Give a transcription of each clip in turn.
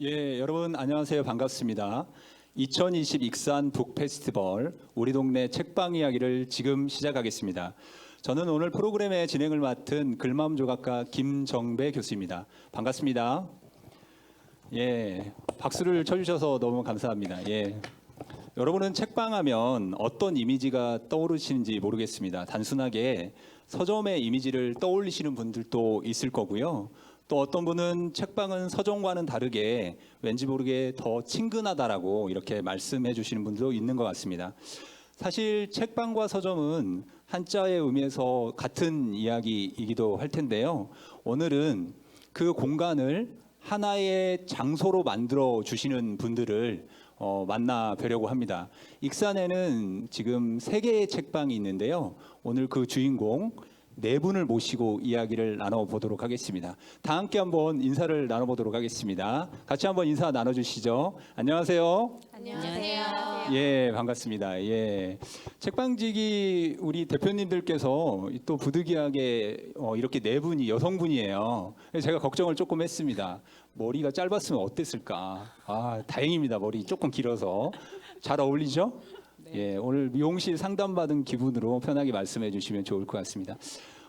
예, 여러분 안녕하세요. 반갑습니다. 2020 익산 북 페스티벌 우리 동네 책방 이야기를 지금 시작하겠습니다. 저는 오늘 프로그램의 진행을 맡은 글마음 조각가 김정배 교수입니다. 반갑습니다. 예, 박수를 쳐주셔서 너무 감사합니다. 예. 여러분은 책방하면 어떤 이미지가 떠오르시는지 모르겠습니다. 단순하게 서점의 이미지를 떠올리시는 분들도 있을 거고요. 또 어떤 분은 책방은 서점과는 다르게 왠지 모르게 더 친근하다라고 이렇게 말씀해 주시는 분도 있는 것 같습니다. 사실 책방과 서점은 한자의 의미에서 같은 이야기이기도 할 텐데요. 오늘은 그 공간을 하나의 장소로 만들어 주시는 분들을 만나 뵈려고 합니다. 익산에는 지금 3개의 책방이 있는데요. 오늘 그 주인공 4분을 모시고 이야기를 나눠보도록 하겠습니다. 다 함께 한번 인사를 나눠보도록 하겠습니다. 같이 한번 인사 나눠주시죠. 안녕하세요. 안녕하세요. 예, 반갑습니다. 예, 책방지기 우리 대표님들께서 또 부득이하게 이렇게 4분이 여성분이에요. 제가 걱정을 조금 했습니다. 머리가 짧았으면 어땠을까? 아, 다행입니다. 머리 조금 길어서 잘 어울리죠? 예, 오늘 미용실 상담받은 기분으로 편하게 말씀해 주시면 좋을 것 같습니다.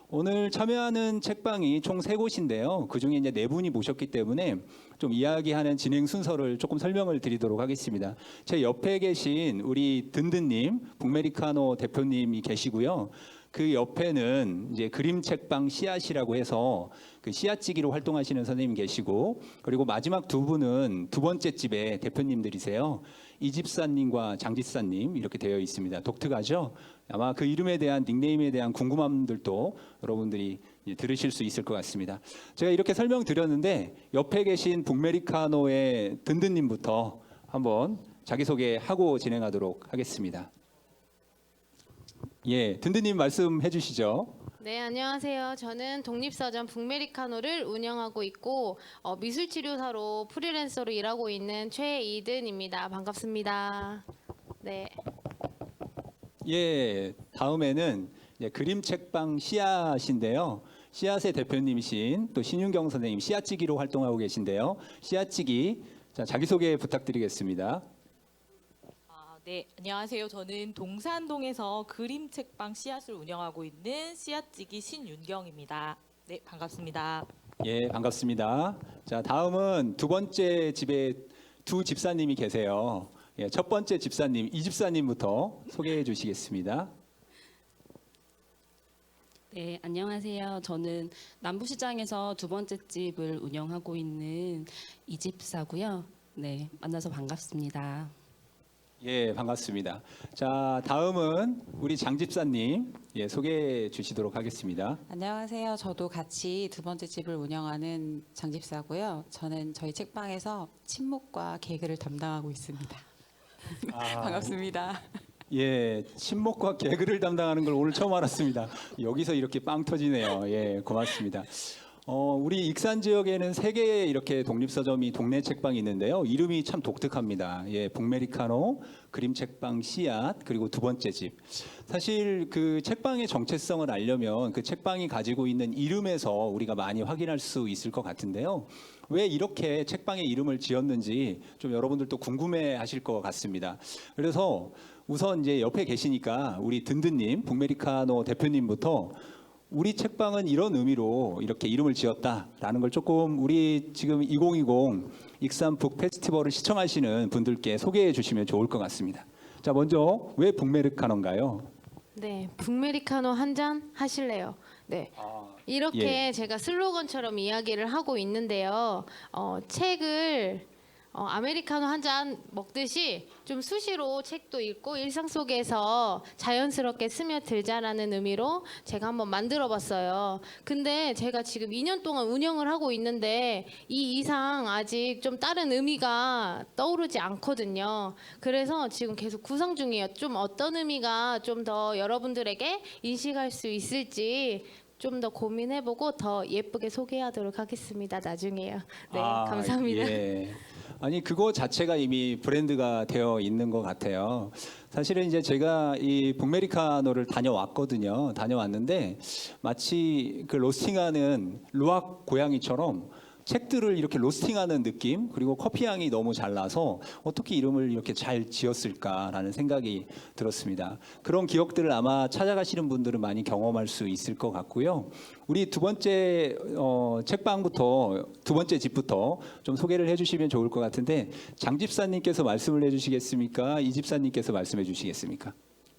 오늘 참여하는 책방이 총 3곳인데요. 그중에 이제 4분이 모셨기 때문에 좀 이야기하는 진행 순서를 조금 설명을 드리도록 하겠습니다. 제 옆에 계신 우리 든든님, 북메리카노 대표님이 계시고요. 그 옆에는 이제 그림 책방 씨앗이라고 해서 그 씨앗지기로 활동하시는 선생님 계시고, 그리고 마지막 2분은 2번째 집의 대표님들이세요. 이집사님과 장집사님 이렇게 되어 있습니다. 독특하죠? 아마 그 이름에 대한 닉네임에 대한 궁금함들도 여러분들이 들으실 수 있을 것 같습니다. 제가 이렇게 설명드렸는데 옆에 계신 북메리카노의 든든님부터 한번 자기소개하고 진행하도록 하겠습니다. 예, 든든님 말씀해 주시죠. 네, 안녕하세요. 저는 독립서점 북메리카노를 운영하고 있고 미술치료사로 프리랜서로 일하고 있는 최이든입니다. 반갑습니다. 네. 예, 다음에는 이제 그림 책방 씨앗인데요. 씨앗의 대표님이신 또 신윤경 선생님 씨앗지기로 활동하고 계신데요. 씨앗지기 자기소개 부탁드리겠습니다. 네, 안녕하세요. 저는 동산동에서 그림 책방 씨앗을 운영하고 있는 씨앗지기 신윤경입니다. 네, 반갑습니다. 예, 반갑습니다. 자, 다음은 2번째 집에 2 집사님이 계세요. 예, 첫 번째 집사님 이집사님부터 소개해 주시겠습니다. 네, 안녕하세요. 저는 남부시장에서 2번째 집을 운영하고 있는 이집사고요. 네, 만나서 반갑습니다. 예, 반갑습니다. 자, 다음은 우리 장 집사님 예, 소개해 주시도록 하겠습니다. 안녕하세요. 저도 같이 2번째 집을 운영하는 장집사고요. 저는 저희 책방에서 침묵과 개그를 담당하고 있습니다. 반갑습니다. 예, 친목과 개그를 담당하는 걸 오늘 처음 알았습니다. 여기서 이렇게 빵 터지네요. 예, 고맙습니다. 우리 익산 지역에는 3개의 이렇게 독립서점이 동네 책방이 있는데요. 이름이 참 독특합니다. 예, 북메리카노, 그림 책방 씨앗, 그리고 2번째 집. 사실 그 책방의 정체성을 알려면 그 책방이 가지고 있는 이름에서 우리가 많이 확인할 수 있을 것 같은데요. 왜 이렇게 책방의 이름을 지었는지 좀 여러분들도 궁금해 하실 것 같습니다. 그래서 우선 이제 옆에 계시니까 우리 든든님, 북메리카노 대표님부터 우리 책방은 이런 의미로 이렇게 이름을 지었다라는 걸 조금 우리 지금 2020 익산 북 페스티벌을 시청하시는 분들께 소개해 주시면 좋을 것 같습니다. 자, 먼저 왜 북메리카노인가요? 네, 북메리카노 한 잔 하실래요? 네. 이렇게 예. 제가 슬로건처럼 이야기를 하고 있는데요. 책을 아메리카노 한 잔 먹듯이 좀 수시로 책도 읽고 일상 속에서 자연스럽게 스며들자라는 의미로 제가 한번 만들어봤어요. 근데 제가 지금 2년 동안 운영을 하고 있는데 이 이상 아직 좀 다른 의미가 떠오르지 않거든요. 그래서 지금 계속 구상 중이에요. 좀 어떤 의미가 좀 더 여러분들에게 인식할 수 있을지 좀 더 고민해보고 더 예쁘게 소개하도록 하겠습니다. 나중에요. 네, 감사합니다. 예. 아니 그거 자체가 이미 브랜드가 되어 있는 것 같아요. 사실은 이제 제가 이 북메리카노를 다녀왔거든요. 다녀왔는데 마치 그 로스팅하는 루악 고양이처럼 책들을 이렇게 로스팅하는 느낌, 그리고 커피 향이 너무 잘 나서 어떻게 이름을 이렇게 잘 지었을까라는 생각이 들었습니다. 그런 기억들을 아마 찾아가시는 분들은 많이 경험할 수 있을 것 같고요. 우리 두 번째 책방부터, 두 번째 집부터 좀 소개를 해주시면 좋을 것 같은데, 장 집사님께서 말씀을 해주시겠습니까? 이 집사님께서 말씀해 주시겠습니까?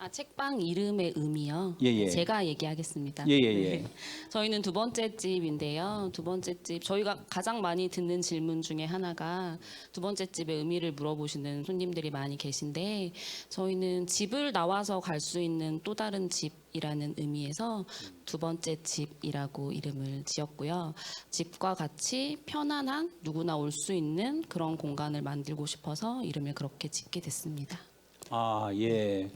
책방 이름의 의미요. 예, 예. 제가 얘기하겠습니다. 예, 예, 예. 저희는 두 번째 집인데요. 두 번째 집 저희가 가장 많이 듣는 질문 중에 하나가 두 번째 집의 의미를 물어보시는 손님들이 많이 계신데, 저희는 집을 나와서 갈 수 있는 또 다른 집이라는 의미에서 두 번째 집이라고 이름을 지었고요. 집과 같이 편안한 누구나 올 수 있는 그런 공간을 만들고 싶어서 이름을 그렇게 짓게 됐습니다. 아, 예.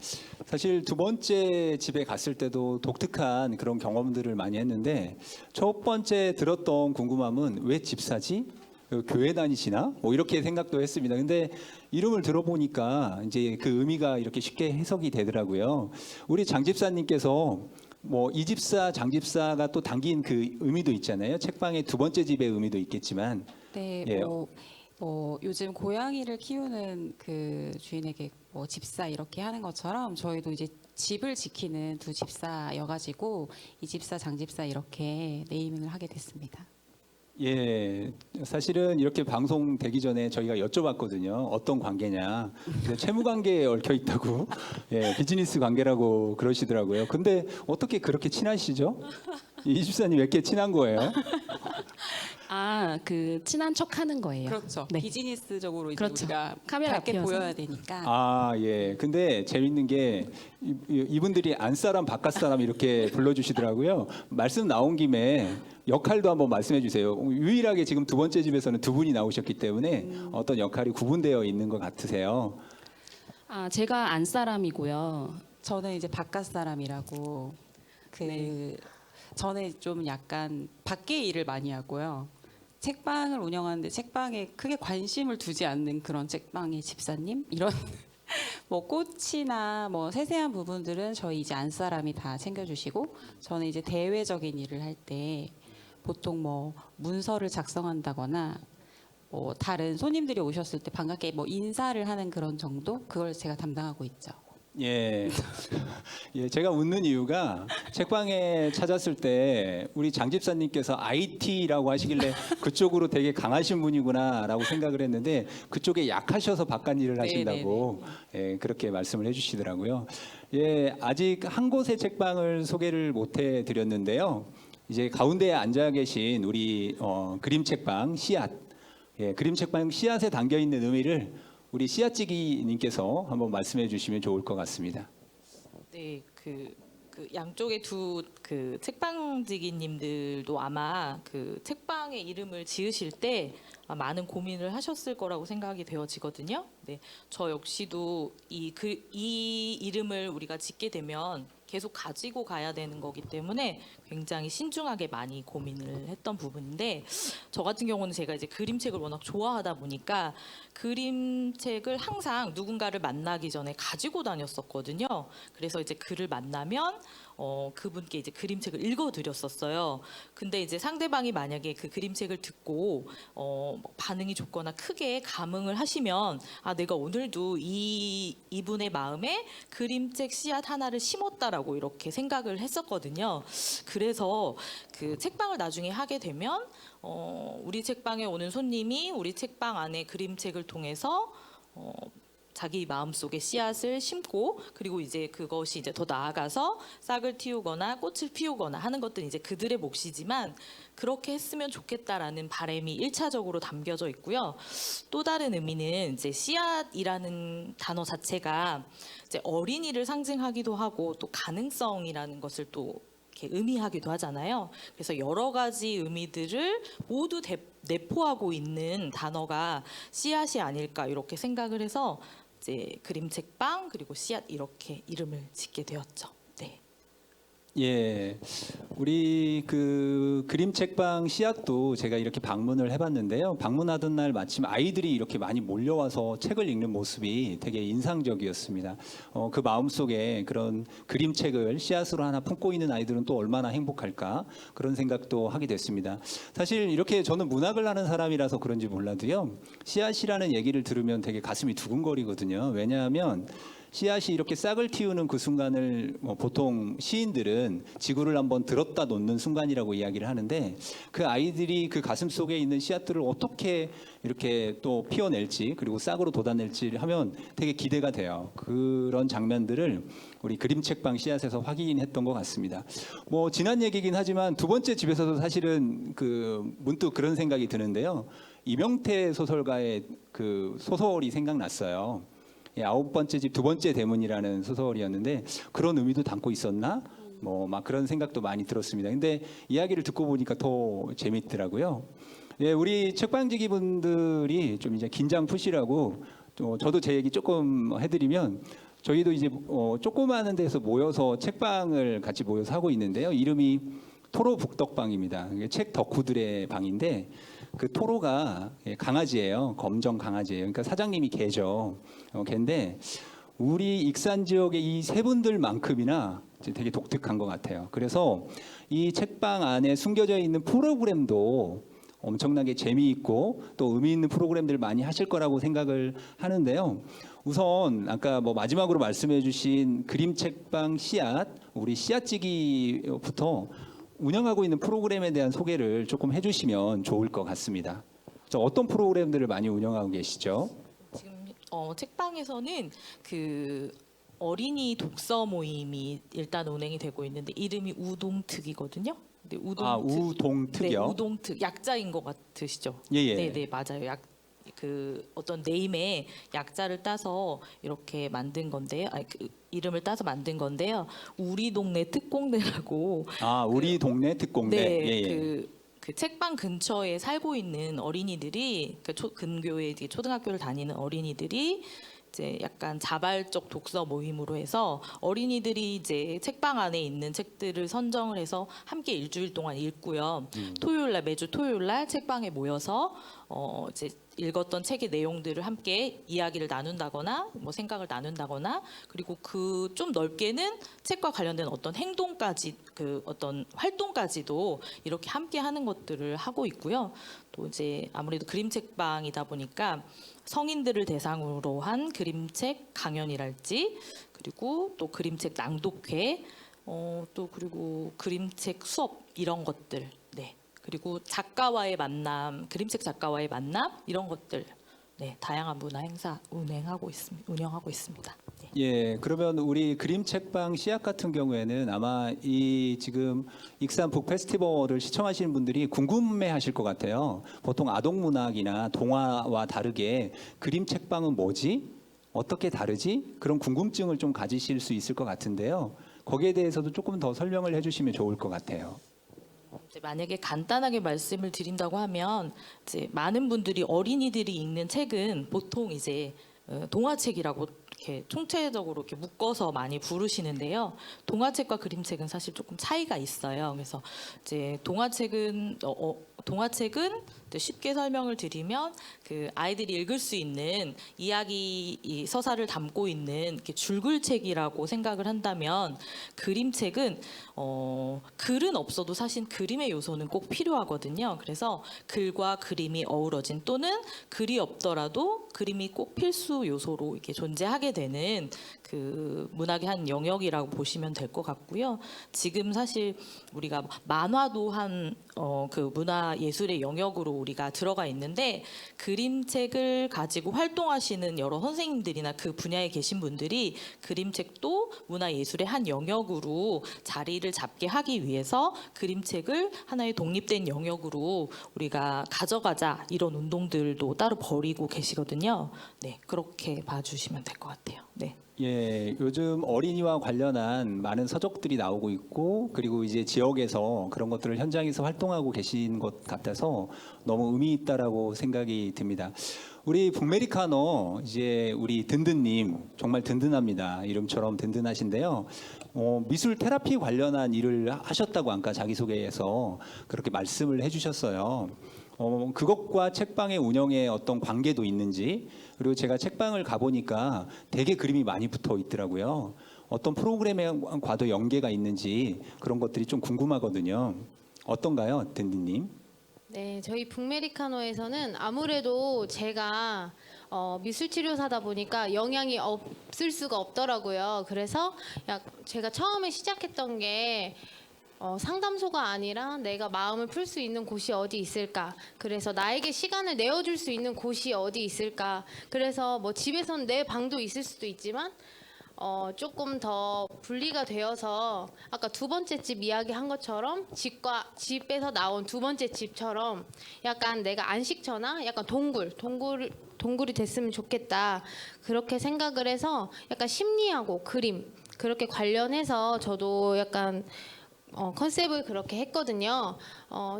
사실 두 번째 집에 갔을 때도 독특한 그런 경험들을 많이 했는데, 첫 번째 들었던 궁금함은 왜 집사지? 교회 다니시나? 뭐 이렇게 생각도 했습니다. 근데 이름을 들어보니까 이제 그 의미가 이렇게 쉽게 해석이 되더라고요. 우리 장 집사님께서 뭐 이 집사, 장 집사가 또 담긴 그 의미도 있잖아요. 책방의 두 번째 집의 의미도 있겠지만, 네, 예. 요즘 고양이를 키우는 그 주인에게 뭐 집사 이렇게 하는 것처럼 저희도 이제 집을 지키는 두 집사여가지고 이 집사, 장 집사 이렇게 네이밍을 하게 됐습니다. 예, 사실은 이렇게 방송 되기 전에 저희가 여쭤봤거든요. 어떤 관계냐. 근데 채무 관계에 얽혀 있다고, 예, 비즈니스 관계라고 그러시더라고요. 근데 어떻게 그렇게 친하시죠? 이 집사님 왜 이렇게 친한 거예요? 그 친한 척하는 거예요. 그렇죠. 네. 비즈니스적으로 이제 그렇죠. 우리가 카메라 밝게 앞이어서. 보여야 되니까. 아, 예. 근데 재밌는 게 이분들이 안사람 바깥사람 이렇게 불러주시더라고요. 말씀 나온 김에 역할도 한번 말씀해 주세요. 유일하게 지금 두 번째 집에서는 두 분이 나오셨기 때문에 어떤 역할이 구분되어 있는 것 같으세요? 제가 안 사람이고요. 저는 이제 바깥 사람이라고 네. 저는 좀 약간 밖에 일을 많이 하고요. 책방을 운영하는데 책방에 크게 관심을 두지 않는 그런 책방의 집사님 이런 뭐 꽃이나 뭐 세세한 부분들은 저희 이제 안 사람이 다 챙겨주시고, 저는 이제 대외적인 일을 할 때 보통 뭐 문서를 작성한다거나 뭐 다른 손님들이 오셨을 때 반갑게 뭐 인사를 하는 그런 정도, 그걸 제가 담당하고 있죠. 예. 예, 제가 웃는 이유가 책방에 찾았을 때 우리 장 집사님께서 IT라고 하시길래 그쪽으로 되게 강하신 분이구나라고 생각을 했는데, 그쪽에 약하셔서 바깥 일을 하신다고 예, 그렇게 말씀을 해주시더라고요. 예, 아직 한 곳의 책방을 소개를 못 해드렸는데요. 이제 가운데에 앉아 계신 우리 그림 책방 씨앗, 예, 그림 책방 씨앗에 담겨 있는 의미를 우리 씨앗지기님께서 한번 말씀해 주시면 좋을 것 같습니다. 네, 그 양쪽의 두 그 책방지기님들도 아마 그 책방의 이름을 지으실 때 많은 고민을 하셨을 거라고 생각이 되어지거든요. 네, 저 역시도 이 이름을 우리가 짓게 되면 계속 가지고 가야 되는 거기 때문에 굉장히 신중하게 많이 고민을 했던 부분인데, 저 같은 경우는 제가 이제 그림책을 워낙 좋아하다 보니까 그림책을 항상 누군가를 만나기 전에 가지고 다녔었거든요. 그래서 이제 그를 만나면 그분께 이제 그림책을 읽어드렸었어요. 근데 이제 상대방이 만약에 그 그림책을 듣고 반응이 좋거나 크게 감흥을 하시면, 내가 오늘도 이분의 마음에 그림책 씨앗 하나를 심었다라고 이렇게 생각을 했었거든요. 그래서 그 책방을 나중에 하게 되면 우리 책방에 오는 손님이 우리 책방 안에 그림책을 통해서 자기 마음속에 씨앗을 심고, 그리고 이제 그것이 이제 더 나아가서 싹을 틔우거나 꽃을 피우거나 하는 것들은 이제 그들의 몫이지만, 그렇게 했으면 좋겠다라는 바람이 1차적으로 담겨져 있고요. 또 다른 의미는 이제 씨앗이라는 단어 자체가 이제 어린이를 상징하기도 하고 또 가능성이라는 것을 또 이렇게 의미하기도 하잖아요. 그래서 여러 가지 의미들을 모두 내포하고 있는 단어가 씨앗이 아닐까 이렇게 생각을 해서 이제 그림책방 그리고 씨앗 이렇게 이름을 짓게 되었죠. 네. 예, 우리 그 그림책방 씨앗도 제가 이렇게 방문을 해봤는데요. 방문하던 날 마침 아이들이 이렇게 많이 몰려와서 책을 읽는 모습이 되게 인상적이었습니다. 그 마음속에 그런 그림책을 씨앗으로 하나 품고 있는 아이들은 또 얼마나 행복할까 그런 생각도 하게 됐습니다. 사실 이렇게 저는 문학을 하는 사람이라서 그런지 몰라도요. 씨앗이라는 얘기를 들으면 되게 가슴이 두근거리거든요. 왜냐하면 씨앗이 이렇게 싹을 틔우는 그 순간을 보통 시인들은 지구를 한번 들었다 놓는 순간이라고 이야기를 하는데 그 아이들이 그 가슴 속에 있는 씨앗들을 어떻게 이렇게 또 피워낼지 그리고 싹으로 돋아낼지 하면 되게 기대가 돼요. 그런 장면들을 우리 그림책방 씨앗에서 확인했던 것 같습니다. 뭐 지난 얘기긴 하지만 두 번째 집에서도 사실은 그 문득 그런 생각이 드는데요. 이명태 소설가의 그 소설이 생각났어요. 예, 9번째 집 두 번째 대문이라는 소설이었는데 그런 의미도 담고 있었나? 뭐 막 그런 생각도 많이 들었습니다. 근데 이야기를 듣고 보니까 더 재밌더라고요. 예, 우리 책방지기 분들이 좀 이제 긴장 푸시라고 저도 제 얘기 조금 해드리면 저희도 이제 조그마한 데서 모여서 책방을 같이 모여서 하고 있는데요. 이름이 토로 북덕방입니다. 책 덕후들의 방인데 그 토로가 강아지예요. 검정 강아지예요. 그러니까 사장님이 개죠. 개인데 우리 익산 지역의 이 세 분들만큼이나 되게 독특한 것 같아요. 그래서 이 책방 안에 숨겨져 있는 프로그램도 엄청나게 재미있고 또 의미 있는 프로그램들 많이 하실 거라고 생각을 하는데요. 우선 아까 뭐 마지막으로 말씀해주신 그림책방 씨앗, 우리 씨앗지기부터 운영하고 있는 프로그램에 대한 소개를 조금 해주시면 좋을 것 같습니다. 어떤 프로그램들을 많이 운영하고 계시죠? 지금 책방에서는 그 어린이 독서 모임이 일단 운행이 되고 있는데 이름이 우동특이거든요. 근데 우동특이요? 네, 우동특 약자인 것 같으시죠? 예. 네, 맞아요. 그 어떤 네임에 약자를 따서 이렇게 만든 건데요. 그 이름을 따서 만든 건데요. 우리 동네 특공대라고. 우리 동네 특공대. 네, 예. 그 책방 근처에 살고 있는 어린이들이 근교에 이제 초등학교를 다니는 어린이들이 이제 약간 자발적 독서 모임으로 해서 어린이들이 이제 책방 안에 있는 책들을 선정을 해서 함께 일주일 동안 읽고요. 매주 토요일 날 책방에 모여서 이제 읽었던 책의 내용들을 함께 이야기를 나눈다거나 뭐 생각을 나눈다거나 그리고 그 좀 넓게는 책과 관련된 어떤 행동까지 그 어떤 활동까지도 이렇게 함께 하는 것들을 하고 있고요. 또 이제 아무래도 그림책방이다 보니까 성인들을 대상으로 한 그림책 강연이랄지 그리고 또 그림책 낭독회 또 그리고 그림책 수업 이런 것들 네 그리고 작가와의 만남 그림책 작가와의 만남 이런 것들 네 다양한 문화 행사 운영하고 있습니다. 네. 예, 그러면 우리 그림책방 씨앗 같은 경우에는 아마 이 지금 익산 북 페스티벌을 시청하시는 분들이 궁금해하실 것 같아요. 보통 아동문학이나 동화와 다르게 그림책방은 뭐지? 어떻게 다르지? 그런 궁금증을 좀 가지실 수 있을 것 같은데요. 거기에 대해서도 조금 더 설명을 해주시면 좋을 것 같아요. 이제 만약에 간단하게 말씀을 드린다고 하면 이제 많은 분들이 어린이들이 읽는 책은 보통 이제 동화책이라고 이렇게 총체적으로 이렇게 묶어서 많이 부르시는데요. 동화책과 그림책은 사실 조금 차이가 있어요. 그래서 이제 동화책은 쉽게 설명을 드리면 그 아이들이 읽을 수 있는 이야기 이 서사를 담고 있는 이렇게 줄글책이라고 생각을 한다면 그림책은 글은 없어도 사실 그림의 요소는 꼭 필요하거든요. 그래서 글과 그림이 어우러진 또는 글이 없더라도 그림이 꼭 필수 요소로 이렇게 존재하게 되는 그 문학의 한 영역이라고 보시면 될 것 같고요. 지금 사실 우리가 만화도 한 그 문화 예술의 영역으로 우리가 들어가 있는데 그림책을 가지고 활동하시는 여러 선생님들이나 그 분야에 계신 분들이 그림책도 문화 예술의 한 영역으로 자리를 잡게 하기 위해서 그림책을 하나의 독립된 영역으로 우리가 가져가자 이런 운동들도 따로 벌이고 계시거든요. 네, 그렇게 봐주시면 될 것 같아요. 네. 예, 요즘 어린이와 관련한 많은 서적들이 나오고 있고, 그리고 이제 지역에서 그런 것들을 현장에서 활동하고 계신 것 같아서 너무 의미 있다라고 생각이 듭니다. 우리 북메리카노 이제 우리 든든님 정말 든든합니다. 이름처럼 든든하신데요. 미술 테라피 관련한 일을 하셨다고 아까 자기소개에서 그렇게 말씀을 해주셨어요. 그것과 책방의 운영에 어떤 관계도 있는지, 그리고 제가 책방을 가보니까 되게 그림이 많이 붙어 있더라고요. 어떤 프로그램과도 연계가 있는지 그런 것들이 좀 궁금하거든요. 어떤가요, 든든님? 네, 저희 북메리카노에서는 아무래도 제가 미술치료사다 보니까 영향이 없을 수가 없더라고요. 그래서 제가 처음에 시작했던 게 상담소가 아니라 내가 마음을 풀 수 있는 곳이 어디 있을까? 그래서 나에게 시간을 내어줄 수 있는 곳이 어디 있을까? 그래서 뭐 집에서는 내 방도 있을 수도 있지만 조금 더 분리가 되어서 아까 두 번째 집 이야기한 것처럼 집에서 나온 두 번째 집처럼 약간 내가 안식처나 약간 동굴이 됐으면 좋겠다. 그렇게 생각을 해서 약간 심리하고 그림 그렇게 관련해서 저도 약간 컨셉을 그렇게 했거든요.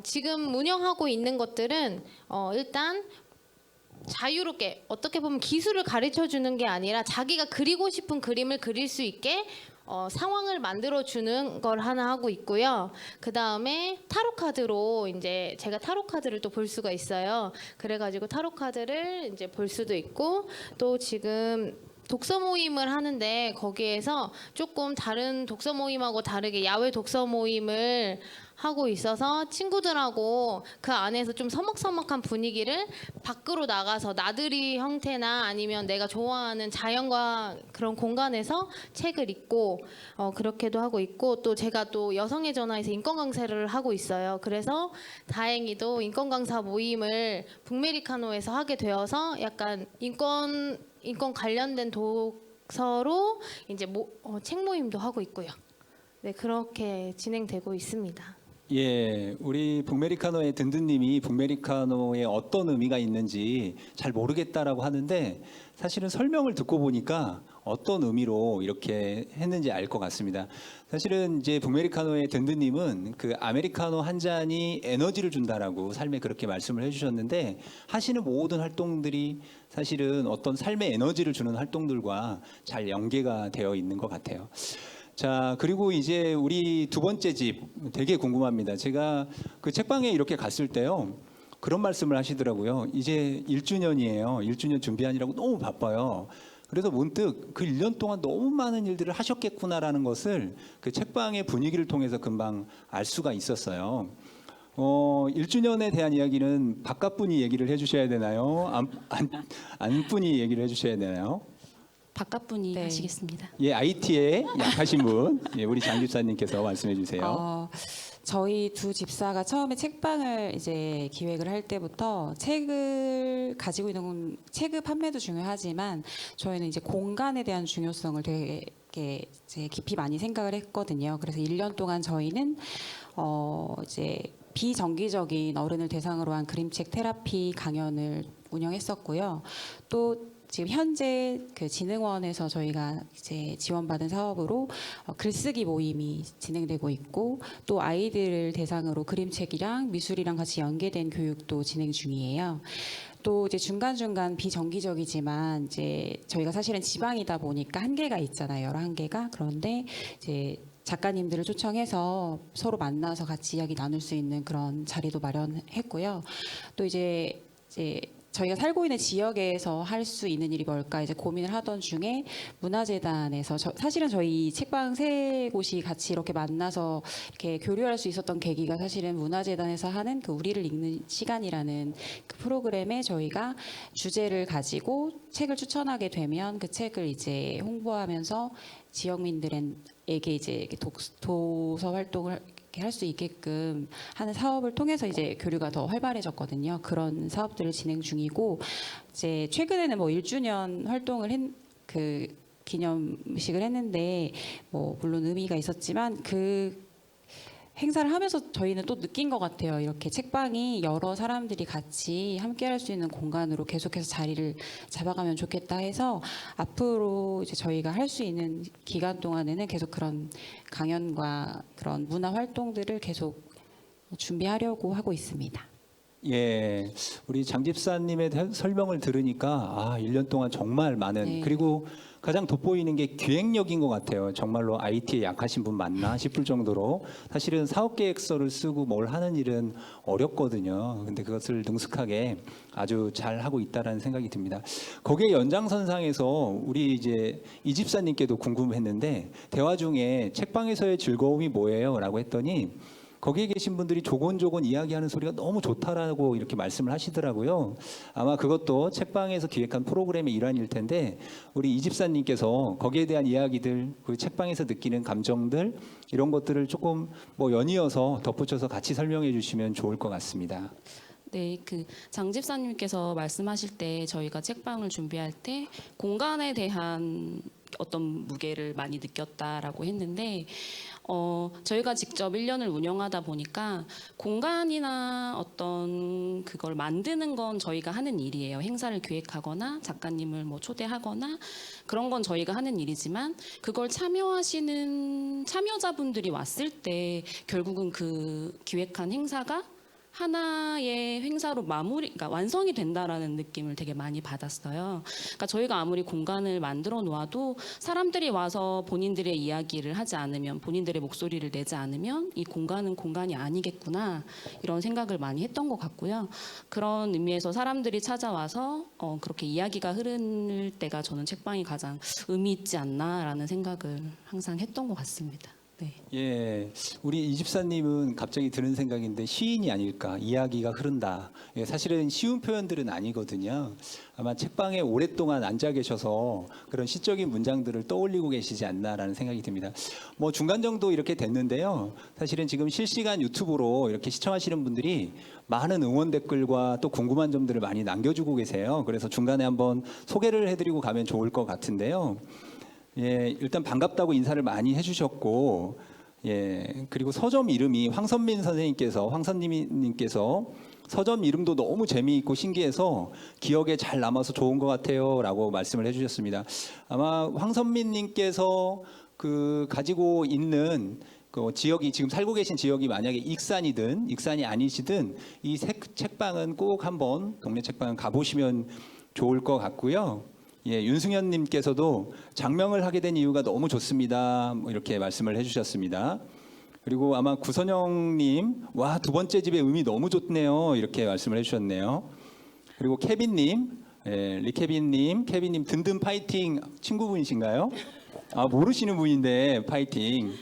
지금 운영하고 있는 것들은 일단 자유롭게 어떻게 보면 기술을 가르쳐 주는 게 아니라 자기가 그리고 싶은 그림을 그릴 수 있게 상황을 만들어 주는 걸 하나 하고 있고요. 그 다음에 타로 카드로 이제 제가 타로 카드를 또 볼 수가 있어요. 그래가지고 타로 카드를 이제 볼 수도 있고 또 지금 독서 모임을 하는데 거기에서 조금 다른 독서 모임하고 다르게 야외 독서 모임을 하고 있어서 친구들하고 그 안에서 좀 서먹서먹한 분위기를 밖으로 나가서 나들이 형태나 아니면 내가 좋아하는 자연과 그런 공간에서 책을 읽고 그렇게도 하고 있고 또 제가 또 여성의 전화에서 인권 강사를 하고 있어요. 그래서 다행히도 인권 강사 모임을 북메리카노에서 하게 되어서 약간 인권 관련된 독서로 이제 책 모임도 하고 있고요. 네, 그렇게 진행되고 있습니다. 예, 우리 북메리카노의 든든님이 북메리카노에 어떤 의미가 있는지 잘 모르겠다라고 하는데 사실은 설명을 듣고 보니까 어떤 의미로 이렇게 했는지 알 것 같습니다. 사실은 이제 북메리카노의 든든님은 그 아메리카노 한 잔이 에너지를 준다라고 삶에 그렇게 말씀을 해주셨는데 하시는 모든 활동들이 사실은 어떤 삶의 에너지를 주는 활동들과 잘 연계가 되어 있는 것 같아요. 자, 그리고 이제 우리 두 번째 집 되게 궁금합니다. 제가 그 책방에 이렇게 갔을 때요. 그런 말씀을 하시더라고요. 이제 1주년이에요. 1주년 준비하느라고 너무 바빠요. 그래서 문득 그 1년 동안 너무 많은 일들을 하셨겠구나라는 것을 그 책방의 분위기를 통해서 금방 알 수가 있었어요. 1주년에 대한 이야기는 바깥 분이 얘기를 해주셔야 되나요? 안분이 얘기를 해주셔야 되나요? 바깥분이 네. 하시겠습니다. 예, IT에 약하신 분, 예, 우리 장 집사님께서 말씀해 주세요. 저희 두 집사가 처음에 책방을 이제 기획을 할 때부터 책을 가지고 있는 책의 판매도 중요하지만 저희는 이제 공간에 대한 중요성을 되게 이제 깊이 많이 생각을 했거든요. 그래서 1년 동안 저희는 이제 비정기적인 어른을 대상으로 한 그림책 테라피 강연을 운영했었고요. 또 지금 현재 그 진흥원에서 저희가 이제 지원받은 사업으로 글쓰기 모임이 진행되고 있고 또 아이들을 대상으로 그림책이랑 미술이랑 같이 연계된 교육도 진행 중이에요. 또 이제 중간중간 비정기적이지만 이제 저희가 사실은 지방이다 보니까 한계가 있잖아요. 여러 한계가. 그런데 이제 작가님들을 초청해서 서로 만나서 같이 이야기 나눌 수 있는 그런 자리도 마련했고요. 또 이제 저희가 살고 있는 지역에서 할 수 있는 일이 뭘까 이제 고민을 하던 중에 문화재단에서 사실은 저희 책방 세 곳이 같이 이렇게 만나서 이렇게 교류할 수 있었던 계기가 사실은 문화재단에서 하는 그 우리를 읽는 시간이라는 그 프로그램에 저희가 주제를 가지고 책을 추천하게 되면 그 책을 이제 홍보하면서 지역민들에게 이제 도서 활동을 할 수 있게끔 하는 사업을 통해서 이제 교류가 더 활발해졌거든요. 그런 사업들을 진행 중이고 이제 최근에는 뭐 1주년 활동을 그 기념식을 했는데 뭐 물론 의미가 있었지만 그 행사를 하면서 저희는 또 느낀 것 같아요. 이렇게 책방이 여러 사람들이 같이 함께할 수 있는 공간으로 계속해서 자리를 잡아가면 좋겠다 해서 앞으로 이제 저희가 할 수 있는 기간 동안에는 계속 그런 강연과 그런 문화 활동들을 계속 준비하려고 하고 있습니다. 예, 우리 장 집사님의 설명을 들으니까 1년 동안 정말 많은 네. 그리고 가장 돋보이는 게 기획력인 것 같아요. 정말로 IT에 약하신 분 맞나 싶을 정도로 사실은 사업 계획서를 쓰고 뭘 하는 일은 어렵거든요. 근데 그것을 능숙하게 아주 잘 하고 있다라는 생각이 듭니다. 거기에 연장선상에서 우리 이제 이 집사님께도 궁금했는데 대화 중에 책방에서의 즐거움이 뭐예요?라고 했더니 거기에 계신 분들이 조곤조곤 이야기하는 소리가 너무 좋다라고 이렇게 말씀을 하시더라고요. 아마 그것도 책방에서 기획한 프로그램의 일환일 텐데 우리 이 집사님께서 거기에 대한 이야기들, 그 책방에서 느끼는 감정들 이런 것들을 조금 뭐 연이어서 덧붙여서 같이 설명해 주시면 좋을 것 같습니다. 네, 그 장 집사님께서 말씀하실 때 저희가 책방을 준비할 때 공간에 대한 어떤 무게를 많이 느꼈다라고 했는데 저희가 직접 1년을 운영하다 보니까 공간이나 어떤 그걸 만드는 건 저희가 하는 일이에요. 행사를 기획하거나 작가님을 뭐 초대하거나 그런 건 저희가 하는 일이지만 그걸 참여하시는 참여자분들이 왔을 때 결국은 그 기획한 행사가 하나의 행사로 그러니까 완성이 된다라는 느낌을 되게 많이 받았어요. 그러니까 저희가 아무리 공간을 만들어 놓아도 사람들이 와서 본인들의 이야기를 하지 않으면, 본인들의 목소리를 내지 않으면 이 공간은 공간이 아니겠구나 이런 생각을 많이 했던 것 같고요. 그런 의미에서 사람들이 찾아와서 그렇게 이야기가 흐를 때가 저는 책방이 가장 의미 있지 않나라는 생각을 항상 했던 것 같습니다. 네. 예, 우리 이 집사님은 갑자기 드는 생각인데 시인이 아닐까, 이야기가 흐른다. 예, 사실은 쉬운 표현들은 아니거든요. 아마 책방에 오랫동안 앉아 계셔서 그런 시적인 문장들을 떠올리고 계시지 않나라는 생각이 듭니다. 뭐 중간 정도 이렇게 됐는데요. 사실은 지금 실시간 유튜브로 이렇게 시청하시는 분들이 많은 응원 댓글과 또 궁금한 점들을 많이 남겨주고 계세요. 그래서 중간에 한번 소개를 해드리고 가면 좋을 것 같은데요. 예, 일단 반갑다고 인사를 많이 해주셨고, 예, 그리고 서점 이름이 황선민 선생님께서, 황선님께서 서점 이름도 너무 재미있고 신기해서 기억에 잘 남아서 좋은 것 같아요라고 말씀을 해주셨습니다. 아마 황선민님께서 그 가지고 있는 그 지역이 지금 살고 계신 지역이 만약에 익산이든 익산이 아니시든 이 책방은 꼭 한번 동네 책방은 가보시면 좋을 것 같고요. 예, 윤승현님께서도 장명을 하게 된 이유가 너무 좋습니다. 뭐 이렇게 말씀을 해주셨습니다. 그리고 아마 구선영님, 와, 두 번째 집의 의미 너무 좋네요. 이렇게 말씀을 해주셨네요. 그리고 케빈님, 예, 리케빈님, 케빈님 든든 파이팅 친구분이신가요? 아, 모르시는 분인데 파이팅.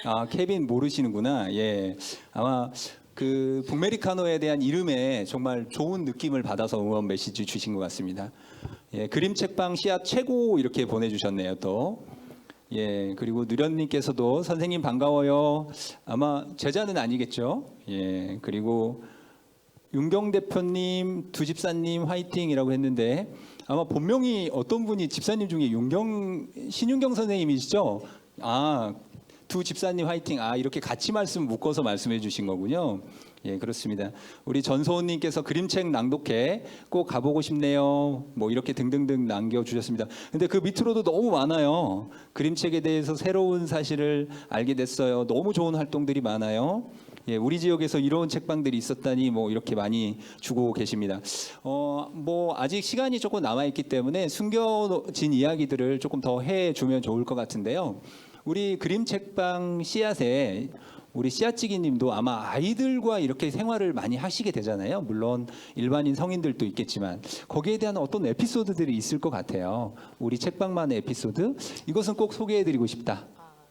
아, 케빈 모르시는구나. 예, 아마 그 북메리카노에 대한 이름에 정말 좋은 느낌을 받아서 응원 메시지 주신 것 같습니다. 예, 그림 책방 씨앗 최고 이렇게 보내주셨네요 또. 예, 그리고 누련님께서도 선생님 반가워요. 아마 제자는 아니겠죠. 예, 그리고 윤경 대표님, 두 집사님 화이팅이라고 했는데 아마 본명이 어떤 분이 집사님 중에 신윤경 선생님이시죠? 아, 두 집사님 화이팅. 아, 이렇게 같이 말씀 묶어서 말씀해 주신 거군요. 예, 그렇습니다. 우리 전소은님께서 그림책 낭독회 꼭 가보고 싶네요. 뭐 이렇게 등등등 남겨주셨습니다. 근데 그 밑으로도 너무 많아요. 그림책에 대해서 새로운 사실을 알게 됐어요. 너무 좋은 활동들이 많아요. 예, 우리 지역에서 이런 책방들이 있었다니 뭐 이렇게 많이 주고 계십니다. 뭐 아직 시간이 조금 남아 있기 때문에 숨겨진 이야기들을 조금 더 해주면 좋을 것 같은데요. 우리 그림책방 씨앗에 우리 씨앗지기님도 아마 아이들과 이렇게 생활을 많이 하시게 되잖아요. 물론 일반인 성인들도 있겠지만 거기에 대한 어떤 에피소드들이 있을 것 같아요. 우리 책방만의 에피소드 이것은 꼭 소개해드리고 싶다.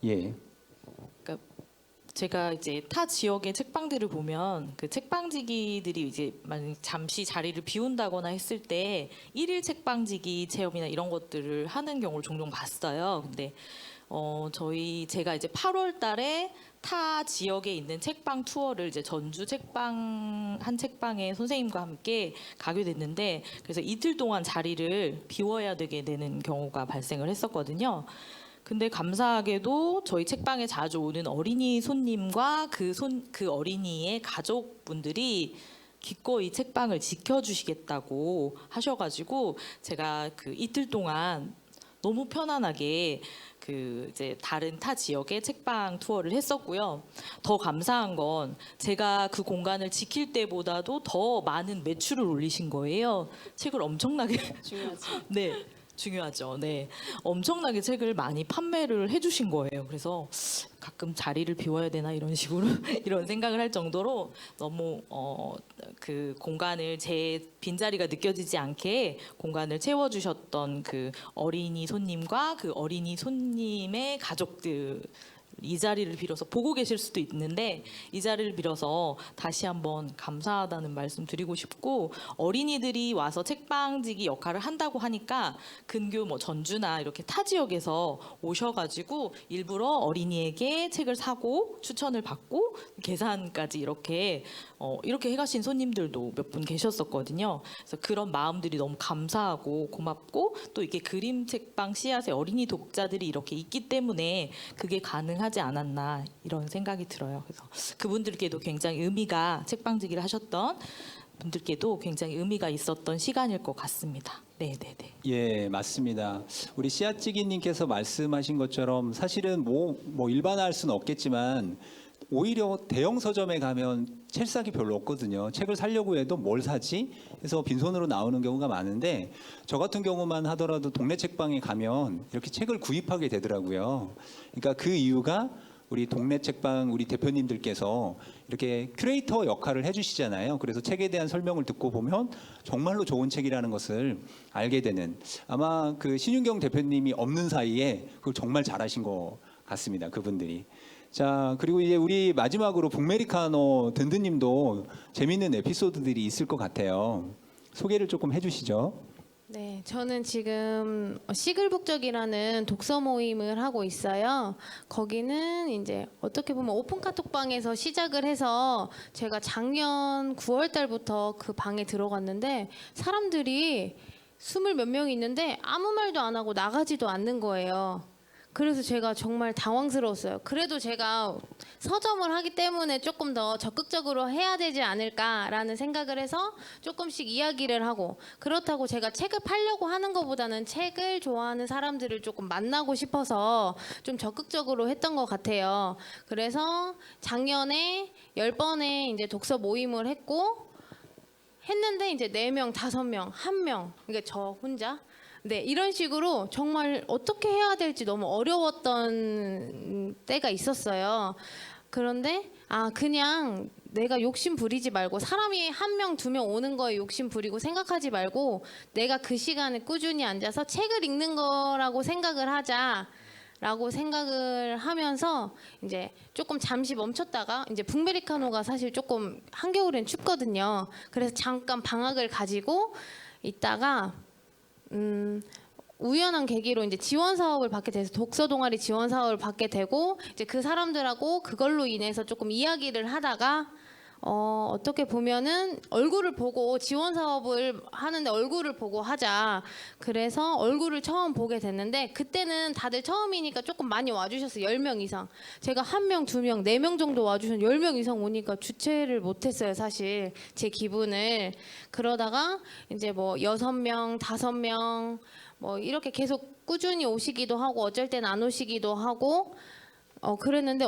예. 그러니까 제가 이제 타 지역의 책방들을 보면 그 책방지기들이 이제 만약 잠시 자리를 비운다거나 했을 때 일일 책방지기 체험이나 이런 것들을 하는 경우를 종종 봤어요. 근데 제가 이제 8월 달에 타 지역에 있는 책방 투어를 이제 전주 책방 한 책방의 선생님과 함께 가게 됐는데 그래서 이틀 동안 자리를 비워야 되게 되는 경우가 발생을 했었거든요. 근데 감사하게도 저희 책방에 자주 오는 어린이 손님과 그 어린이의 가족분들이 기꺼이 책방을 지켜주시겠다고 하셔가지고 제가 그 이틀 동안 너무 편안하게 그 이제 다른 타 지역의 책방 투어를 했었고요. 더 감사한 건 제가 그 공간을 지킬 때보다도 더 많은 매출을 올리신 거예요. 책을 엄청나게 중요하지. 네. 중요하죠. 네. 엄청나게 책을 많이 판매를 해주신 거예요. 그래서 가끔 자리를 비워야 되나 이런 식으로 이런 생각을 할 정도로 너무 그 공간을 제 빈자리가 느껴지지 않게 공간을 채워주셨던 그 어린이 손님과 그 어린이 손님의 가족들 이 자리를 빌어서 보고 계실 수도 있는데 이 자리를 빌어서 다시 한번 감사하다는 말씀 드리고 싶고 어린이들이 와서 책방지기 역할을 한다고 하니까 근교 뭐 전주나 이렇게 타 지역에서 오셔가지고 일부러 어린이에게 책을 사고 추천을 받고 계산까지 이렇게 해가신 손님들도 몇 분 계셨었거든요. 그래서 그런 마음들이 너무 감사하고 고맙고 또 이게 그림 책방 씨앗의 어린이 독자들이 이렇게 있기 때문에 그게 가능하지 않았나 이런 생각이 들어요. 그래서 그분들께도 굉장히 의미가 책방지기를 하셨던 분들께도 굉장히 의미가 있었던 시간일 것 같습니다. 네네네. 예, 맞습니다. 우리 씨앗지기님께서 말씀하신 것처럼 사실은 뭐 일반화할 수는 없겠지만 오히려 대형 서점에 가면 책상이 별로 없거든요. 책을 사려고 해도 뭘 사지? 해서 빈손으로 나오는 경우가 많은데 저 같은 경우만 하더라도 동네 책방에 가면 이렇게 책을 구입하게 되더라고요. 그러니까 그 이유가 우리 동네 책방 우리 대표님들께서 이렇게 큐레이터 역할을 해주시잖아요. 그래서 책에 대한 설명을 듣고 보면 정말로 좋은 책이라는 것을 알게 되는 아마 그 신윤경 대표님이 없는 사이에 그걸 정말 잘하신 것 같습니다. 그분들이. 자, 그리고 이제 우리 마지막으로 북메리카노 든든님도 재미있는 에피소드들이 있을 것 같아요. 소개를 조금 해주시죠. 네, 저는 지금 시글북적이라는 독서 모임을 하고 있어요. 거기는 이제 어떻게 보면 오픈 카톡방에서 시작을 해서 제가 작년 9월 달부터 그 방에 들어갔는데 사람들이 20 몇 명이 있는데 아무 말도 안 하고 나가지도 않는 거예요. 그래서 제가 정말 당황스러웠어요. 그래도 제가 서점을 하기 때문에 조금 더 적극적으로 해야 되지 않을까라는 생각을 해서 조금씩 이야기를 하고 그렇다고 제가 책을 팔려고 하는 것보다는 책을 좋아하는 사람들을 조금 만나고 싶어서 좀 적극적으로 했던 것 같아요. 그래서 작년에 10번의 이제 독서 모임을 했는데 이제 4명, 5명, 1명, 그러니까 저 혼자 네, 이런 식으로 정말 어떻게 해야 될지 너무 어려웠던 때가 있었어요. 그런데 그냥 내가 욕심 부리지 말고 사람이 1명, 2명 오는 거에 욕심 부리고 생각하지 말고 내가 그 시간에 꾸준히 앉아서 책을 읽는 거라고 생각을 하자. 라고 생각을 하면서 이제 조금 잠시 멈췄다가 이제 북메리카노가 사실 조금 한겨울엔 춥거든요. 그래서 잠깐 방학을 가지고 있다가 우연한 계기로 이제 지원 사업을 받게 돼서 독서 동아리 지원 사업을 받게 되고 이제 그 사람들하고 그걸로 인해서 조금 이야기를 하다가 어떻게 보면은 얼굴을 보고 지원 사업을 하는데 얼굴을 보고 하자. 그래서 얼굴을 처음 보게 됐는데 그때는 다들 처음이니까 조금 많이 와주셨어요. 10명 이상. 제가 1명, 2명, 4명 정도 와주셨는데 10명 이상 오니까 주체를 못했어요. 사실 제 기분을. 그러다가 이제 뭐 6명, 5명 뭐 이렇게 계속 꾸준히 오시기도 하고 어쩔 땐 안 오시기도 하고 그랬는데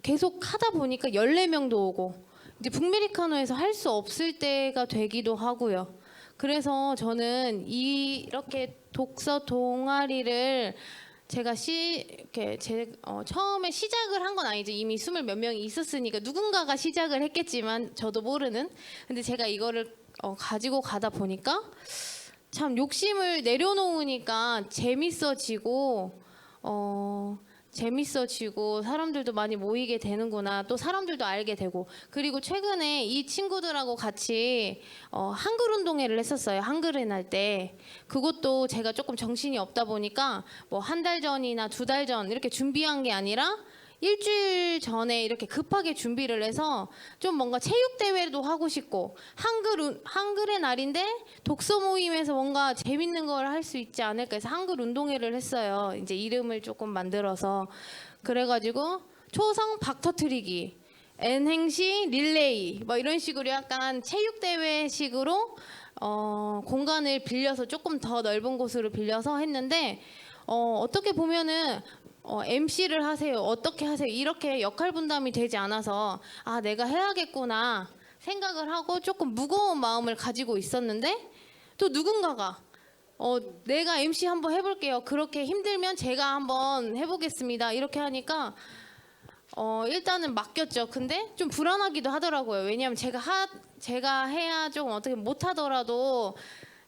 계속 하다 보니까 14명도 오고 이제 북메리카노에서 할 수 없을 때가 되기도 하고요. 그래서 저는 이렇게 독서 동아리를 제가 처음에 시작을 한 건 아니죠. 이미 20 몇 명이 있었으니까 누군가가 시작을 했겠지만 저도 모르는. 근데 제가 이거를 가지고 가다 보니까 참 욕심을 내려놓으니까 재밌어지고 사람들도 많이 모이게 되는구나. 또 사람들도 알게 되고. 그리고 최근에 이 친구들하고 같이 한글 운동회를 했었어요. 한글을 할 때. 그것도 제가 조금 정신이 없다 보니까 뭐 1달 전이나 2달 전 이렇게 준비한 게 아니라 일주일 전에 이렇게 급하게 준비를 해서 좀 뭔가 체육 대회도 하고 싶고 한글의 날인데 독서 모임에서 뭔가 재밌는 걸 할 수 있지 않을까 해서 한글 운동회를 했어요. 이제 이름을 조금 만들어서 그래가지고 초성 박 터트리기, N행시 릴레이 뭐 이런 식으로 약간 체육 대회식으로 공간을 빌려서 조금 더 넓은 곳으로 빌려서 했는데 어떻게 보면은 MC를 하세요. 어떻게 하세요. 이렇게 역할 분담이 되지 않아서 아 내가 해야겠구나 생각을 하고 조금 무거운 마음을 가지고 있었는데 또 누군가가 내가 MC 한번 해볼게요. 그렇게 힘들면 제가 한번 해보겠습니다. 이렇게 하니까 일단은 맡겼죠. 근데 좀 불안하기도 하더라고요. 왜냐하면 제가 해야 좀 어떻게 못하더라도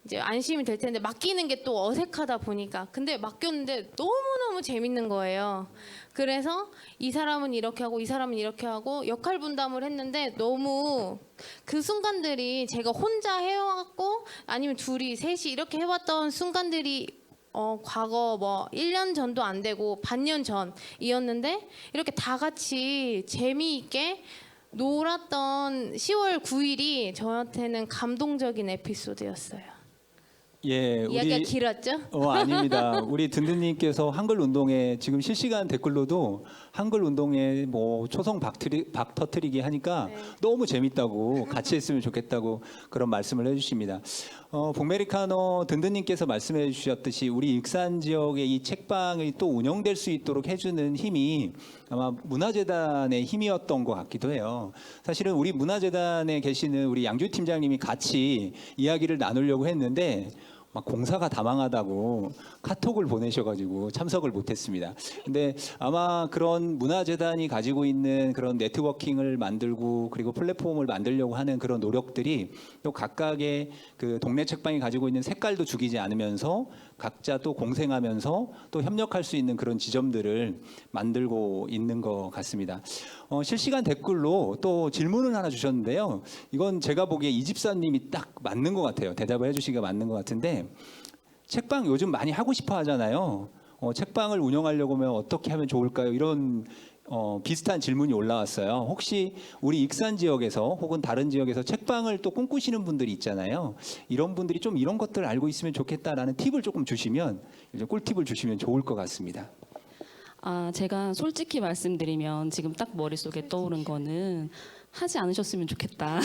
이제 안심이 될 텐데 맡기는 게 또 어색하다 보니까 근데 맡겼는데 너무너무 재밌는 거예요. 그래서 이 사람은 이렇게 하고 이 사람은 이렇게 하고 역할 분담을 했는데 너무 그 순간들이 제가 혼자 해왔고 아니면 둘이 셋이 이렇게 해왔던 순간들이 과거 뭐 1년 전도 안 되고 반년 전이었는데 이렇게 다 같이 재미있게 놀았던 10월 9일이 저한테는 감동적인 에피소드였어요. 예, 이야기가 우리 길었죠? 아닙니다. 우리 든든님께서 한글 운동에 지금 실시간 댓글로도 한글 운동에 뭐 초성 박 터트리기 하니까 네. 너무 재밌다고 같이 했으면 좋겠다고 그런 말씀을 해주십니다. 북메리카노 든든님께서 말씀해 주셨듯이 우리 익산 지역의 이 책방이 또 운영될 수 있도록 해주는 힘이 아마 문화재단의 힘이었던 것 같기도 해요. 사실은 우리 문화재단에 계시는 우리 양주 팀장님이 같이 이야기를 나누려고 했는데 막 공사가 다망하다고 카톡을 보내셔가지고 참석을 못했습니다. 근데 아마 그런 문화재단이 가지고 있는 그런 네트워킹을 만들고 그리고 플랫폼을 만들려고 하는 그런 노력들이 또 각각의 그 동네 책방이 가지고 있는 색깔도 죽이지 않으면서 각자 또 공생하면서 또 협력할 수 있는 그런 지점들을 만들고 있는 것 같습니다. 실시간 댓글로 또 질문을 하나 주셨는데요. 이건 제가 보기에 이 집사님이 딱 맞는 것 같아요. 대답을 해주시기가 맞는 것 같은데 책방 요즘 많이 하고 싶어 하잖아요. 책방을 운영하려고 하면 어떻게 하면 좋을까요? 이런 비슷한 질문이 올라왔어요. 혹시 우리 익산 지역에서 혹은 다른 지역에서 책방을 또 꿈꾸시는 분들이 있잖아요. 이런 분들이 좀 이런 것들을 알고 있으면 좋겠다라는 팁을 조금 주시면 꿀팁을 주시면 좋을 것 같습니다. 제가 솔직히 말씀드리면 지금 딱 머릿속에 떠오른 거는 하지 않으셨으면 좋겠다.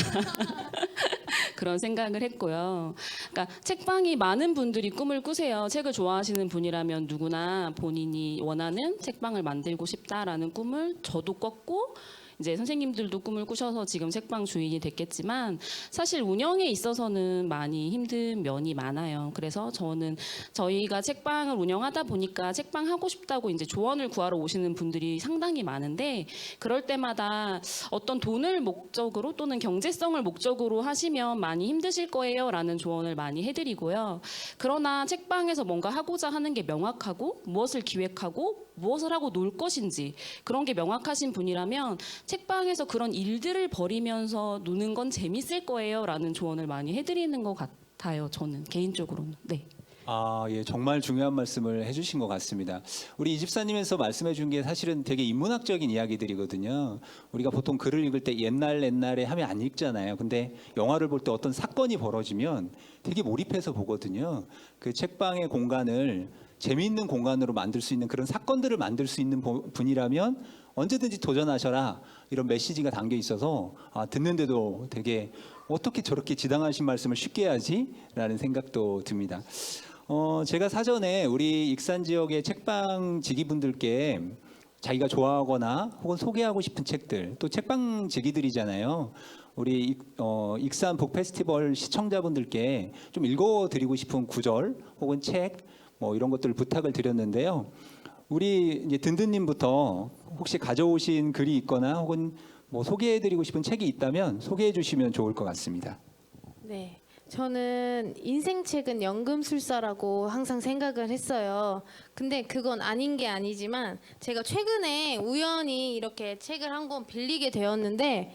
그런 생각을 했고요. 그러니까 책방이 많은 분들이 꿈을 꾸세요. 책을 좋아하시는 분이라면 누구나 본인이 원하는 책방을 만들고 싶다라는 꿈을 저도 꿨고 이제 선생님들도 꿈을 꾸셔서 지금 책방 주인이 됐겠지만 사실 운영에 있어서는 많이 힘든 면이 많아요. 그래서 저는 저희가 책방을 운영하다 보니까 책방 하고 싶다고 이제 조언을 구하러 오시는 분들이 상당히 많은데 그럴 때마다 어떤 돈을 목적으로 또는 경제성을 목적으로 하시면 많이 힘드실 거예요라는 조언을 많이 해드리고요. 그러나 책방에서 뭔가 하고자 하는 게 명확하고 무엇을 기획하고 무엇을 하고 놀 것인지 그런 게 명확하신 분이라면 책방에서 그런 일들을 벌이면서 노는 건 재밌을 거예요 라는 조언을 많이 해드리는 것 같아요. 저는 개인적으로는. 네. 예, 정말 중요한 말씀을 해주신 것 같습니다. 우리 이 집사님에서 말씀해 준 게 사실은 되게 인문학적인 이야기들이거든요. 우리가 보통 글을 읽을 때 옛날에 하면 안 읽잖아요. 근데 영화를 볼 때 어떤 사건이 벌어지면 되게 몰입해서 보거든요. 그 책방의 공간을 재미있는 공간으로 만들 수 있는 그런 사건들을 만들 수 있는 분이라면 언제든지 도전하셔라 이런 메시지가 담겨 있어서 듣는데도 되게 어떻게 저렇게 지당하신 말씀을 쉽게 하지라는 생각도 듭니다. 제가 사전에 우리 익산 지역의 책방 지기분들께 자기가 좋아하거나 혹은 소개하고 싶은 책들 또 책방 지기들이잖아요. 우리 익산 북 페스티벌 시청자분들께 좀 읽어드리고 싶은 구절 혹은 책 뭐 이런 것들을 부탁을 드렸는데요. 우리 이제 든든님부터 혹시 가져오신 글이 있거나 혹은 뭐 소개해드리고 싶은 책이 있다면 소개해주시면 좋을 것 같습니다. 네. 저는 인생책은 연금술사라고 항상 생각을 했어요. 근데 그건 아닌 게 아니지만 제가 최근에 우연히 이렇게 책을 한 권 빌리게 되었는데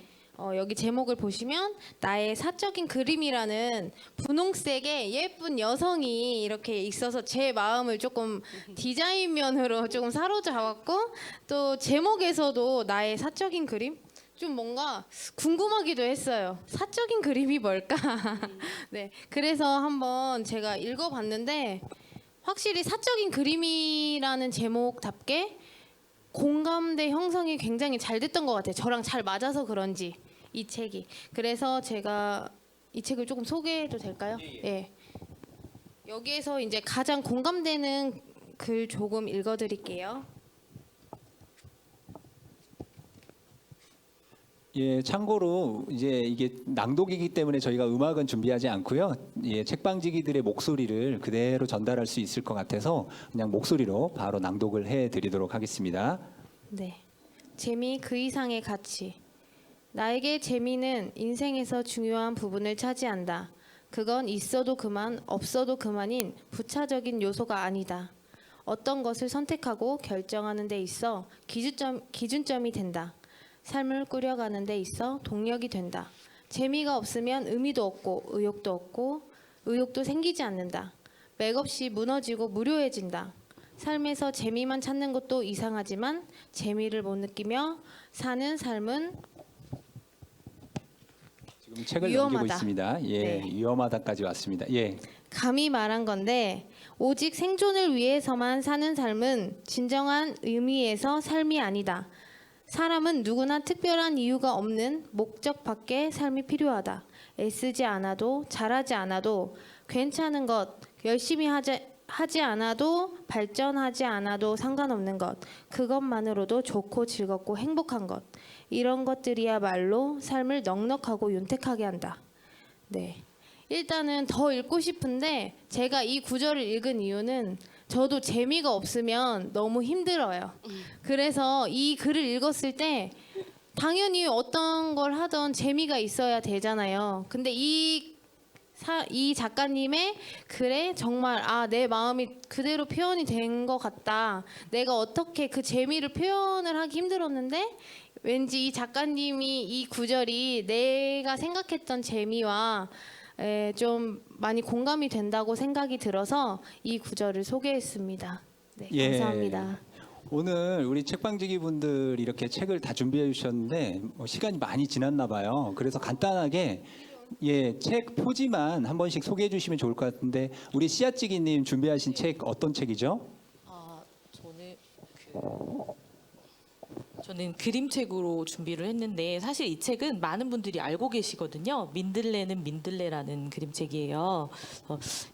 여기 제목을 보시면 나의 사적인 그림이라는 분홍색의 예쁜 여성이 이렇게 있어서 제 마음을 조금 디자인 면으로 조금 사로잡았고, 또 제목에서도 나의 사적인 그림? 좀 뭔가 궁금하기도 했어요. 사적인 그림이 뭘까? 네, 그래서 한번 제가 읽어봤는데 확실히 사적인 그림이라는 제목답게 공감대 형성이 굉장히 잘 됐던 것 같아요. 저랑 잘 맞아서 그런지 이 책이. 그래서 제가 이 책을 조금 소개해도 될까요? 예. 여기에서 이제 가장 공감되는 글 조금 읽어드릴게요. 예, 참고로 이제 이게 낭독이기 때문에 저희가 음악은 준비하지 않고요. 예, 책방지기들의 목소리를 그대로 전달할 수 있을 것 같아서 그냥 목소리로 바로 낭독을 해드리도록 하겠습니다. 네. 재미 그 이상의 가치. 나에게 재미는 인생에서 중요한 부분을 차지한다. 그건 있어도 그만, 없어도 그만인 부차적인 요소가 아니다. 어떤 것을 선택하고 결정하는 데 있어 기준점이 된다. 삶을 꾸려가는 데 있어 동력이 된다. 재미가 없으면 의미도 없고 의욕도 없고 의욕도 생기지 않는다. 맥없이 무너지고 무료해진다. 삶에서 재미만 찾는 것도 이상하지만 재미를 못 느끼며 사는 삶은 지금 책을 위험하다. 넘기고 있습니다. 예, 네. 위험하다까지 왔습니다. 예, 감히 말한 건데 오직 생존을 위해서만 사는 삶은 진정한 의미에서 삶이 아니다. 사람은 누구나 특별한 이유가 없는 목적 밖의 삶이 필요하다. 애쓰지 않아도 잘하지 않아도 괜찮은 것, 열심히 하지 않아도 발전하지 않아도 상관없는 것, 그것만으로도 좋고 즐겁고 행복한 것, 이런 것들이야말로 삶을 넉넉하고 윤택하게 한다. 네. 일단은 더 읽고 싶은데 제가 이 구절을 읽은 이유는 저도 재미가 없으면 너무 힘들어요. 그래서 이 글을 읽었을 때 당연히 어떤 걸 하던 재미가 있어야 되잖아요. 근데 이 작가님의 글에 정말 내 마음이 그대로 표현이 된 것 같다. 내가 어떻게 그 재미를 표현을 하기 힘들었는데 왠지 이 작가님이 이 구절이 내가 생각했던 재미와 좀 많이 공감이 된다고 생각이 들어서 이 구절을 소개했습니다. 네, 예. 감사합니다. 오늘 우리 책방지기 분들 이렇게 책을 다 준비해 주셨는데 시간이 많이 지났나 봐요. 그래서 간단하게 예, 책 표지만 한 번씩 소개해 주시면 좋을 것 같은데 우리 씨앗지기님 준비하신 책 어떤 책이죠? 저는 그림책으로 준비를 했는데 사실 이 책은 많은 분들이 알고 계시거든요. 민들레는 민들레라는 그림책이에요.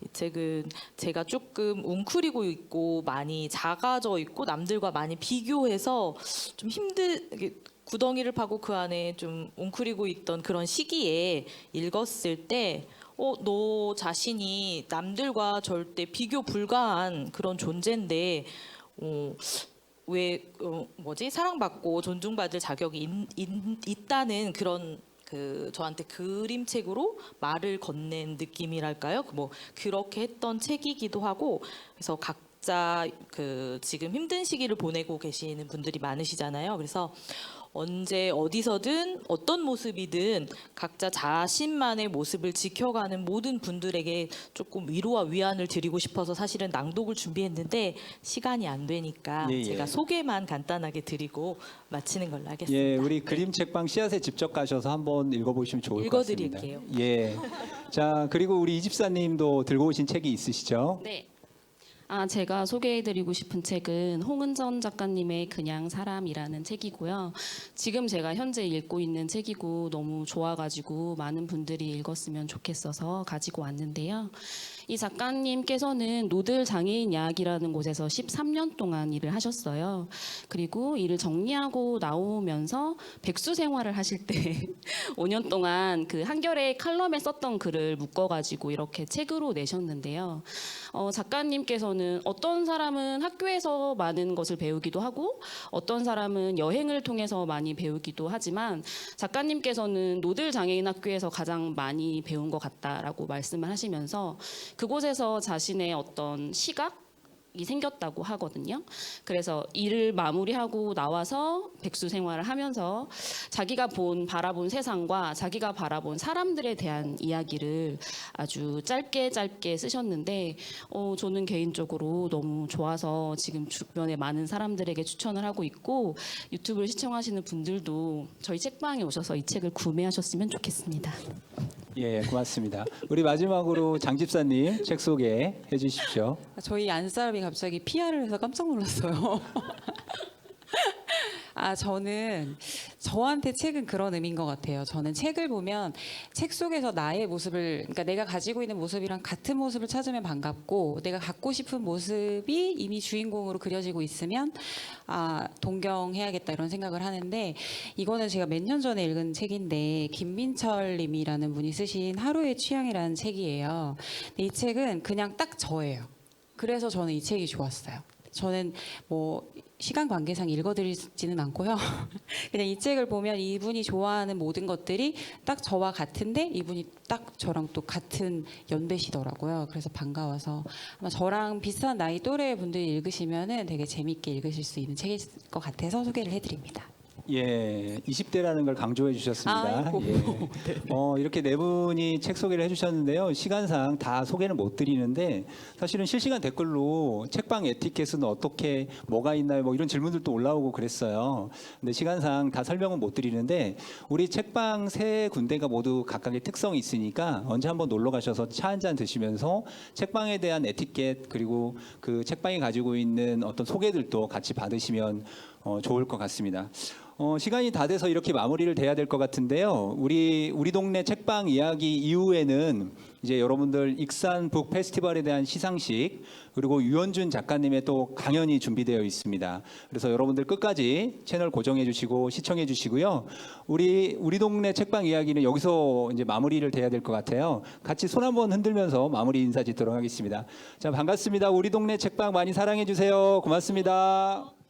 이 책은 제가 조금 웅크리고 있고 많이 작아져 있고 남들과 많이 비교해서 좀 구덩이를 파고 그 안에 좀 웅크리고 있던 그런 시기에 읽었을 때 너 자신이 남들과 절대 비교 불가한 그런 존재인데 왜 사랑받고 존중받을 자격이 있다는 그런 저한테 그림책으로 말을 건넨 느낌이랄까요? 그렇게 했던 책이기도 하고 그래서 각자 지금 힘든 시기를 보내고 계시는 분들이 많으시잖아요. 그래서 언제 어디서든 어떤 모습이든 각자 자신만의 모습을 지켜가는 모든 분들에게 조금 위로와 위안을 드리고 싶어서 사실은 낭독을 준비했는데 시간이 안 되니까 예, 예. 제가 소개만 간단하게 드리고 마치는 걸로 하겠습니다. 예, 우리 그림 책방 씨앗에 직접 가셔서 한번 읽어보시면 좋을 것 같습니다. 읽어드릴게요. 예. 자, 그리고 우리 이집사님도 들고 오신 책이 있으시죠? 네. 제가 소개해드리고 싶은 책은 홍은전 작가님의 그냥 사람이라는 책이고요. 지금 제가 현재 읽고 있는 책이고 너무 좋아가지고 많은 분들이 읽었으면 좋겠어서 가지고 왔는데요. 이 작가님께서는 노들 장애인 야학이라는 곳에서 13년 동안 일을 하셨어요. 그리고 일을 정리하고 나오면서 백수 생활을 하실 때 5년 동안 그 한겨레 칼럼에 썼던 글을 묶어가지고 이렇게 책으로 내셨는데요. 작가님께서는 어떤 사람은 학교에서 많은 것을 배우기도 하고 어떤 사람은 여행을 통해서 많이 배우기도 하지만 작가님께서는 노들 장애인 학교에서 가장 많이 배운 것 같다라고 말씀을 하시면서 그곳에서 자신의 어떤 시각 이 생겼다고 하거든요. 그래서 일을 마무리하고 나와서 백수 생활을 하면서 자기가 바라본 세상과 자기가 바라본 사람들에 대한 이야기를 아주 짧게 쓰셨는데 저는 개인적으로 너무 좋아서 지금 주변에 많은 사람들에게 추천을 하고 있고 유튜브를 시청하시는 분들도 저희 책방에 오셔서 이 책을 구매하셨으면 좋겠습니다. 예, 고맙습니다. 우리 마지막으로 장 집사님 책 소개해 주십시오. 저희 안사람이 갑자기 PR을 해서 깜짝 놀랐어요. 저는 저한테 책은 그런 의미인 것 같아요. 저는 책을 보면 책 속에서 나의 모습을, 그러니까 내가 가지고 있는 모습이랑 같은 모습을 찾으면 반갑고, 내가 갖고 싶은 모습이 이미 주인공으로 그려지고 있으면 동경해야겠다 이런 생각을 하는데, 이거는 제가 몇 년 전에 읽은 책인데 김민철님이라는 분이 쓰신 하루의 취향이라는 책이에요. 근데 이 책은 그냥 딱 저예요. 그래서 저는 이 책이 좋았어요. 저는 뭐 시간 관계상 읽어드리지는 않고요. 그냥 이 책을 보면 이분이 좋아하는 모든 것들이 딱 저와 같은데 이분이 딱 저랑 또 같은 연배시더라고요. 그래서 반가워서 아마 저랑 비슷한 나이 또래 분들이 읽으시면은 되게 재밌게 읽으실 수 있는 책일 것 같아서 소개를 해드립니다. 예, 20대라는 걸 강조해 주셨습니다. 아이고. 예. 이렇게 네 분이 책 소개를 해주셨는데요. 시간상 다 소개는 못 드리는데 사실은 실시간 댓글로 책방 에티켓은 어떻게 뭐가 있나요? 뭐 이런 질문들도 올라오고 그랬어요. 근데 시간상 다 설명은 못 드리는데 우리 책방 세 군데가 모두 각각의 특성이 있으니까 언제 한번 놀러 가셔서 차 한 잔 드시면서 책방에 대한 에티켓 그리고 그 책방이 가지고 있는 어떤 소개들도 같이 받으시면 좋을 것 같습니다. 시간이 다 돼서 이렇게 마무리를 돼야 될 것 같은데요. 우리 동네 책방 이야기 이후에는 이제 여러분들 익산 북 페스티벌에 대한 시상식 그리고 유현준 작가님의 또 강연이 준비되어 있습니다. 그래서 여러분들 끝까지 채널 고정해 주시고 시청해 주시고요. 우리 동네 책방 이야기는 여기서 이제 마무리를 돼야 될 것 같아요. 같이 손 한번 흔들면서 마무리 인사 짓도록 하겠습니다. 자, 반갑습니다. 우리 동네 책방 많이 사랑해 주세요. 고맙습니다.